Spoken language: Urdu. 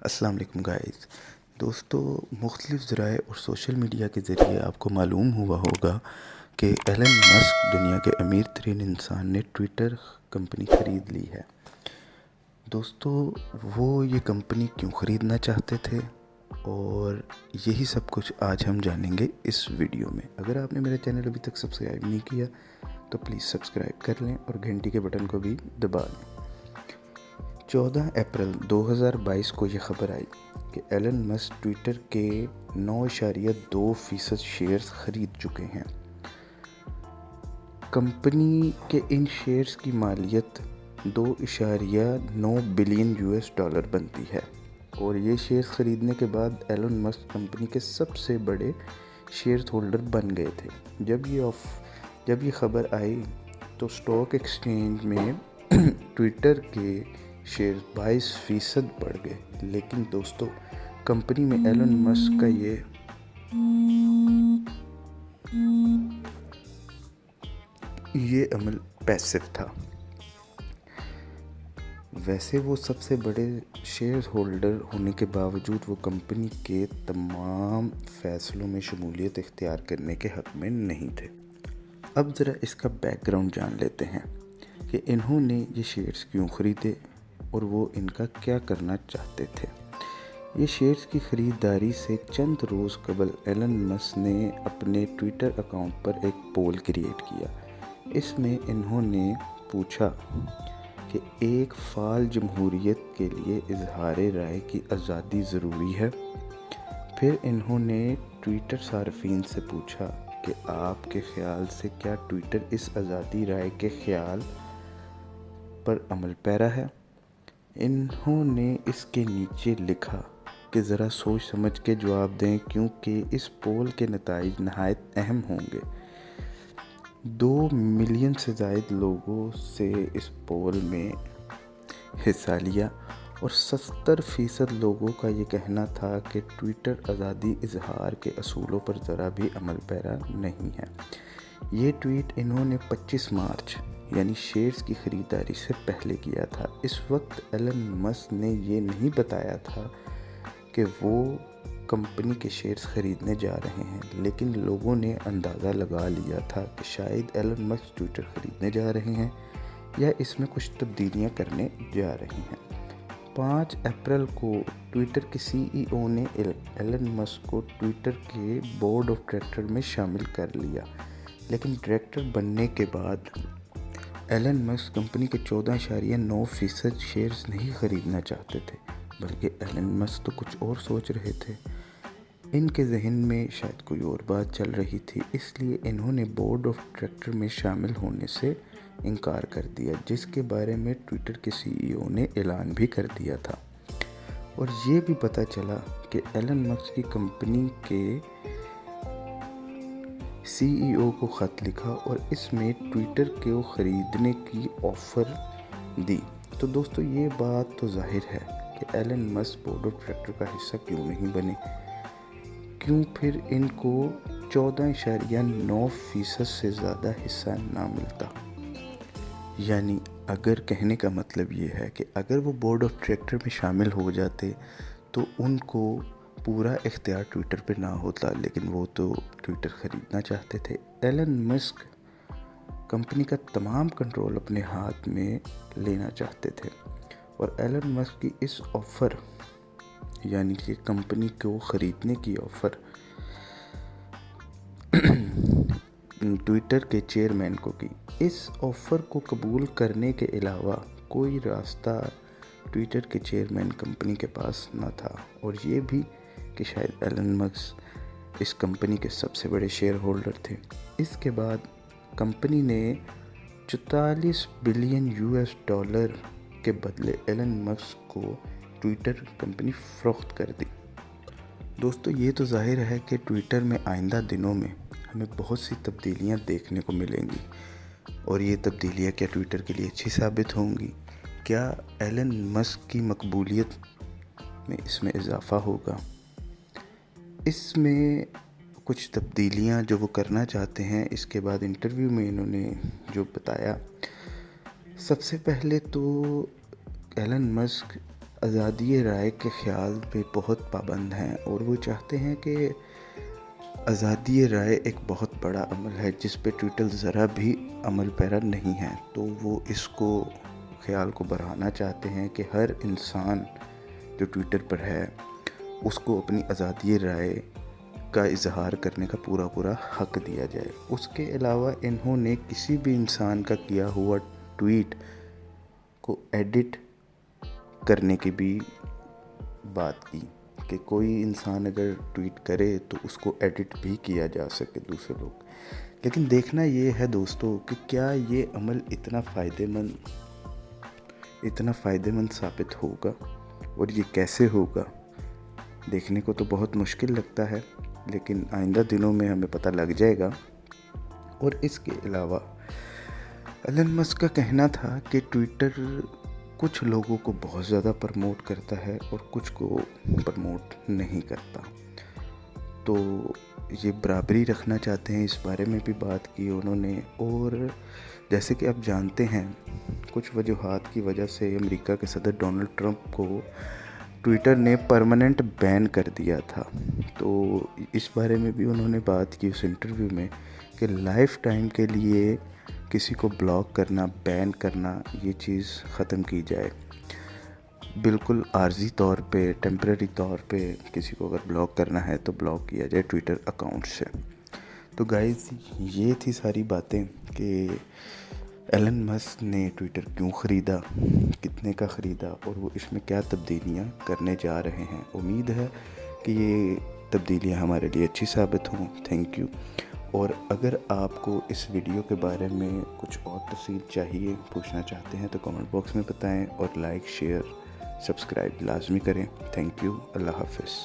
السلام علیکم گائز دوستو، مختلف ذرائع اور سوشل میڈیا کے ذریعے آپ کو معلوم ہوا ہوگا کہ ایلن مسک دنیا کے امیر ترین انسان نے ٹویٹر کمپنی خرید لی ہے۔ دوستو، وہ یہ کمپنی کیوں خریدنا چاہتے تھے اور یہی سب کچھ آج ہم جانیں گے اس ویڈیو میں۔ اگر آپ نے میرا چینل ابھی تک سبسکرائب نہیں کیا تو پلیز سبسکرائب کر لیں اور گھنٹی کے بٹن کو بھی دبا دیں۔ 14 اپریل 2022 کو یہ خبر آئی کہ ایلن مسک ٹویٹر کے 9.2% شیئرز خرید چکے ہیں۔ کمپنی کے ان شیئرز کی مالیت $2.9 بلین بنتی ہے اور یہ شیئرز خریدنے کے بعد ایلن مسک کمپنی کے سب سے بڑے شیئر ہولڈر بن گئے تھے۔ جب یہ خبر آئی تو اسٹاک ایکسچینج میں ٹویٹر کے شیئر 22% بڑھ گئے۔ لیکن دوستو، کمپنی میں ایلن مسک کا یہ عمل پیسو تھا۔ ویسے وہ سب سے بڑے شیئر ہولڈر ہونے کے باوجود وہ کمپنی کے تمام فیصلوں میں شمولیت اختیار کرنے کے حق میں نہیں تھے۔ اب ذرا اس کا بیک گراؤنڈ جان لیتے ہیں کہ انہوں نے یہ شیئرز کیوں خریدے اور وہ ان کا کیا کرنا چاہتے تھے۔ یہ شیئرز کی خریداری سے چند روز قبل ایلن مسک نے اپنے ٹویٹر اکاؤنٹ پر ایک پول کریٹ کیا۔ اس میں انہوں نے پوچھا کہ ایک فعال جمہوریت کے لیے اظہار رائے کی آزادی ضروری ہے۔ پھر انہوں نے ٹویٹر صارفین سے پوچھا کہ آپ کے خیال سے کیا ٹویٹر اس آزادی رائے کے خیال پر عمل پیرا ہے۔ انہوں نے اس کے نیچے لکھا کہ ذرا سوچ سمجھ کے جواب دیں کیونکہ اس پول کے نتائج نہایت اہم ہوں گے۔ 2 ملین سے زائد لوگوں سے اس پول میں حصہ لیا اور 70% لوگوں کا یہ کہنا تھا کہ ٹویٹر آزادی اظہار کے اصولوں پر ذرا بھی عمل پیرا نہیں ہے۔ یہ ٹویٹ انہوں نے 25 مارچ یعنی شیئرز کی خریداری سے پہلے کیا تھا۔ اس وقت ایلن مسک نے یہ نہیں بتایا تھا کہ وہ کمپنی کے شیئرز خریدنے جا رہے ہیں، لیکن لوگوں نے اندازہ لگا لیا تھا کہ شاید ایلن مسک ٹویٹر خریدنے جا رہے ہیں یا اس میں کچھ تبدیلیاں کرنے جا رہے ہیں۔ 5 اپریل کو ٹویٹر کے CEO نے ایلن مسک کو ٹویٹر کے بورڈ آف ڈائریکٹر میں شامل کر لیا، لیکن ڈائریکٹر بننے کے بعد ایلن مسک کمپنی کے 14.9% شیئرز نہیں خریدنا چاہتے تھے، بلکہ ایلن مسک تو کچھ اور سوچ رہے تھے۔ ان کے ذہن میں شاید کوئی اور بات چل رہی تھی، اس لیے انہوں نے بورڈ آف ڈائریکٹر میں شامل ہونے سے انکار کر دیا، جس کے بارے میں ٹویٹر کے CEO نے اعلان بھی کر دیا تھا۔ اور یہ بھی پتہ چلا کہ ایلن مسک کی کمپنی کے CEO کو خط لکھا اور اس میں ٹویٹر کو خریدنے کی آفر دی۔ تو دوستو، یہ بات تو ظاہر ہے کہ Elon Musk board of director کا حصہ کیوں نہیں بنے، کیوں پھر ان کو 14.9% سے زیادہ حصہ نہ ملتا۔ یعنی اگر کہنے کا مطلب یہ ہے کہ اگر وہ بورڈ آف ڈائریکٹر میں شامل ہو جاتے تو ان کو پورا اختیار ٹویٹر پہ نہ ہوتا، لیکن وہ تو ٹویٹر خریدنا چاہتے تھے۔ ایلن مسک کمپنی کا تمام کنٹرول اپنے ہاتھ میں لینا چاہتے تھے اور ایلن مسک کی اس آفر یعنی کہ کمپنی کو خریدنے کی آفر ٹویٹر کے چیئرمین کو کی۔ اس آفر کو قبول کرنے کے علاوہ کوئی راستہ ٹویٹر کے چیئرمین کمپنی کے پاس نہ تھا، اور یہ بھی کہ شاید ایلن مسک اس کمپنی کے سب سے بڑے شیئر ہولڈر تھے۔ اس کے بعد کمپنی نے $44 بلین کے بدلے ایلن مسک کو ٹویٹر کمپنی فروخت کر دی۔ دوستو، یہ تو ظاہر ہے کہ ٹویٹر میں آئندہ دنوں میں ہمیں بہت سی تبدیلیاں دیکھنے کو ملیں گی، اور یہ تبدیلیاں کیا ٹویٹر کے لیے اچھی ثابت ہوں گی؟ کیا ایلن مسک کی مقبولیت میں اس میں اضافہ ہوگا؟ اس میں کچھ تبدیلیاں جو وہ کرنا چاہتے ہیں، اس کے بعد انٹرویو میں انہوں نے جو بتایا، سب سے پہلے تو ایلن مسک آزادی رائے کے خیال پہ بہت پابند ہیں اور وہ چاہتے ہیں کہ آزادی رائے ایک بہت بڑا عمل ہے جس پہ ٹویٹر ذرا بھی عمل پیرا نہیں ہے. تو وہ اس کو خیال کو بڑھانا چاہتے ہیں کہ ہر انسان جو ٹویٹر پر ہے اس کو اپنی آزادی رائے کا اظہار کرنے کا پورا حق دیا جائے. اس کے علاوہ انہوں نے کسی بھی انسان کا کیا ہوا ٹویٹ کو ایڈٹ کرنے کی بھی بات کی کہ کوئی انسان اگر ٹویٹ کرے تو اس کو ایڈٹ بھی کیا جا سکے دوسرے لوگ. لیکن دیکھنا یہ ہے دوستو کہ کیا یہ عمل اتنا فائدہ مند ثابت ہوگا اور یہ کیسے ہوگا. دیکھنے کو تو بہت مشکل لگتا ہے لیکن آئندہ دنوں میں ہمیں پتہ لگ جائے گا. اور اس کے علاوہ ایلن مسک کا کہنا تھا کہ ٹویٹر کچھ لوگوں کو بہت زیادہ پرموٹ کرتا ہے اور کچھ کو پرموٹ نہیں کرتا. تو یہ برابری رکھنا چاہتے ہیں, اس بارے میں بھی بات کی انہوں نے. اور جیسے کہ آپ جانتے ہیں کچھ وجوہات کی وجہ سے امریکہ کے صدر ڈونلڈ ٹرمپ کو ٹویٹر نے پرماننٹ بین کر دیا تھا. تو اس بارے میں بھی انہوں نے بات کی اس انٹرویو میں کہ لائف ٹائم کے لیے کسی کو بلاک کرنا, بین کرنا, یہ چیز ختم کی جائے. بالکل عارضی طور پہ, ٹیمپرری طور پہ کسی کو اگر بلاک کرنا ہے تو بلاک کیا جائے ٹویٹر اکاؤنٹ سے. تو گائز یہ تھی ساری باتیں کہ ایلن مسک نے ٹویٹر کیوں خریدا, کتنے کا خریدا اور وہ اس میں کیا تبدیلیاں کرنے جا رہے ہیں. امید ہے کہ یہ تبدیلیاں ہمارے لیے اچھی ثابت ہوں. Thank you. اور اگر آپ کو اس ویڈیو کے بارے میں کچھ اور تفصیل چاہیے, پوچھنا چاہتے ہیں تو کمنٹ باکس میں بتائیں اور لائک, شیئر, سبسکرائب لازمی کریں. Thank you. اللہ حافظ.